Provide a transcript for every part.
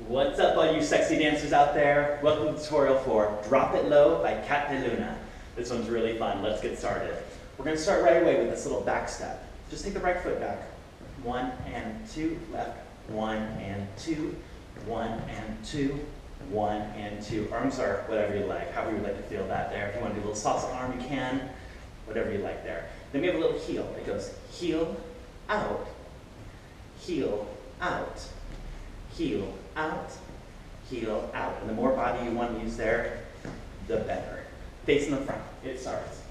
What's up, all you sexy dancers out there? Welcome to tutorial 4, Drop It Low by DeLuna. This one's really fun. Let's get started. We're going to start right away with this little back step. Just take the right foot back. 1 and 2, left. 1 and 2, 1 and 2, 1 and 2. Arms are whatever you like, however you like to feel that there. If you want to do a little salsa arm, you can. Whatever you like there. Then we have a little heel. It goes heel, out, heel, out, heel, out, heel, out. And the more body you want to use there, the better. Facing the front, it starts.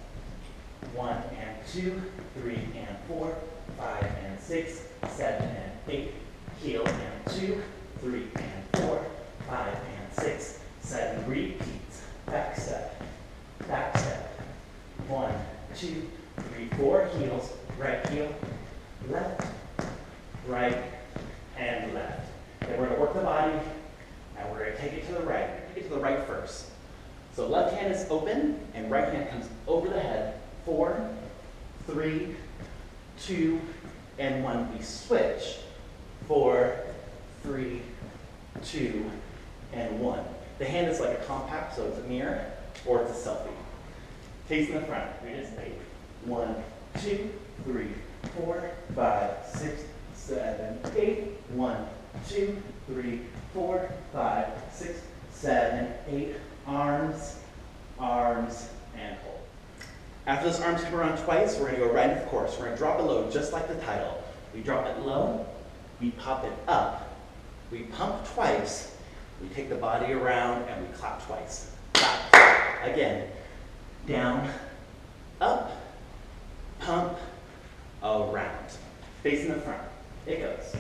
1 and 2, 3 and 4, 5 and 6, 7 and 8. Heel and 2, 3 and 4, 5 and 6, 7. Repeats. Back step, back step. 1, 2, 3, 4. Heels, right heel, left, right, and left. Then we're going to work the body, and we're going to take it to the right. Take it to the right first. So left hand is open, and right hand comes over the head. 4, 3, 2, and 1. We switch. 4, 3, 2, and 1. The hand is like a compact, so it's a mirror, or it's a selfie. Facing the front. We just take 1, 2, 3, 4, 5, 6, 7, 8. 1, 2, 3, 4, 5, 6, 7, 8. Arms, arms, and hold. After those arms come around twice, we're going to go right into the chorus. We're going to drop it low, just like the title. We drop it low, we pop it up, we pump twice, we take the body around, and we clap twice. Clap. Again. Down, up, pump, around. Facing the front. It goes.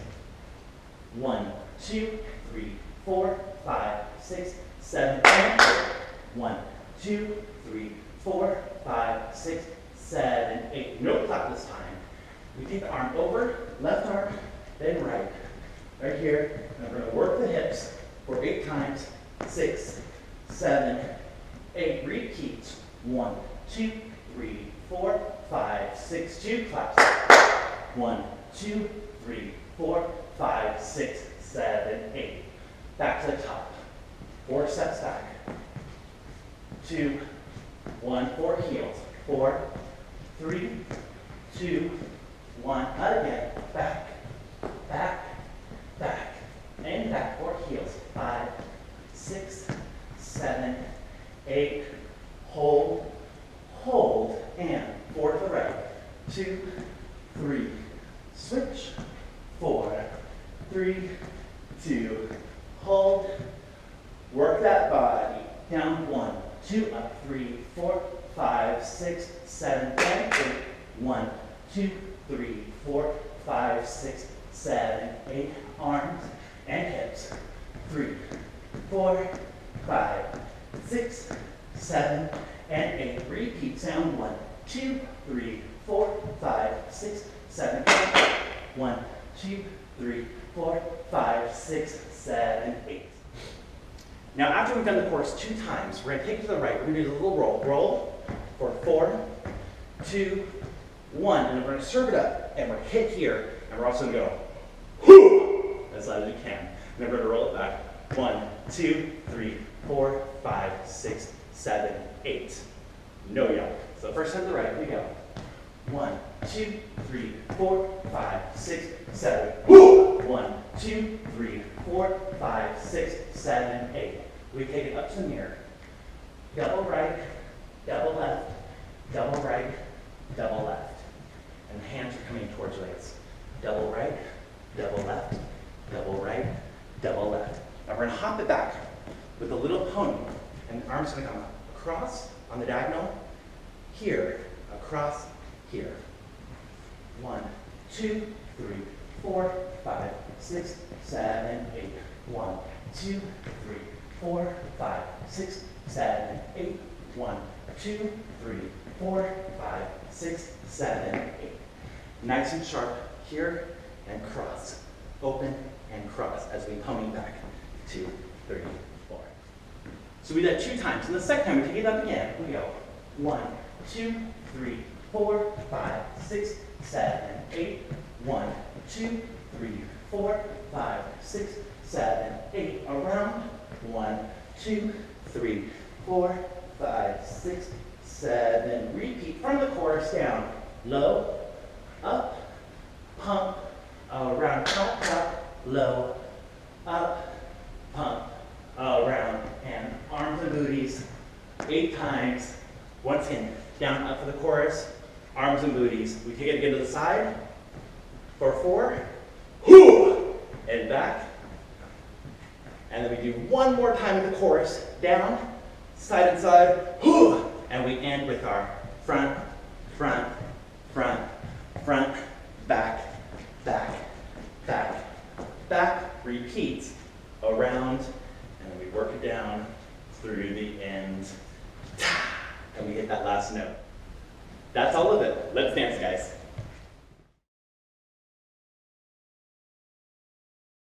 1, 2, 3, 4, 5, 6, 7, 8. 1, 2, 3, 4, 5, 6, 7, 8. No clap this time. We take the arm over, left arm, then right. Right here. And we're going to work the hips for 8 times. 6, 7, 8. Repeat. 1, 2, 3, 4, 5, 6, 2. Claps. 1, 2, 3, 4, 5, 6, 7, 8. Back to the top. 4 steps back. 2, 1, 4 heels. 4, 3, 2, 1. Out again. Back, back, back, and back. 4 heels. 5, 6, 7, 8. Hold, hold, and 4 to the right. 2, 3, switch. 4, 3, 2, hold. Work that body. Down 1, 2, up 3, 4, 5, 6, 7, 8. 1, 2, 3, 4, 5, 6, 7, 8. Arms and hips. 3, 4, 5, 6, 7, and 8. Repeat. Sound 1, 2, 3, 4, 5, 6, 7, 8. 1, 2, 3, 4, 5, 6, 7, 8. Now, after we've done the chorus 2 times, we're going to take it to the right. We're going to do a little roll. Roll for 4, 2, 1. And we're going to serve it up. And we're going to hit here. And we're also going to go, whoo, as loud as you can. And then we're going to roll it back. 1, 2, 3, 4, 5, 6, 7, 8. No yelp. So first time to the right, we go. 1, 2, 3, 4, 5, 6, 7. Whoo! 1, 2, 3, 4, 5, 6, 7, 8. We take it up to the mirror. Double right, double left, double right, double left. And the hands are coming towards you like this. Double right, double left, double right, double left. Now we're going to hop it back with a little pony. And the arm's going to come across on the diagonal, here, across, here. 1, 2, 3, 4, 5, 6, 7, 8. 1, 2, 3, 4, 5, 6, 7, 8. 1, 2, 3, 4, 5, 6, 7, 8. Nice and sharp here and cross. Open and cross as we pony back. 2, 3, 4. So we did that 2 times. And the second time we take it up again. We go 1, 2, 3, 4, 5, 6, 7, 8. 1, 2, 3, 4, 5, 6, 7, 8. Around. 1, 2, 3, 4, 5, 6, 7. Repeat from the chorus down. Low, up, pump, around, pump, up, low, up, pump, around, and arms and booties 8 times. Once again, down, up for the chorus, arms and booties. We take it again to the side for 4, whoo, and back. And then we do one more time in the chorus, down, side and side, whoo, and we end with our front, front, front, front, back, back, back, back. Repeat around, and then we work it down through the end, and we hit that last note. That's all of it. Let's dance, guys.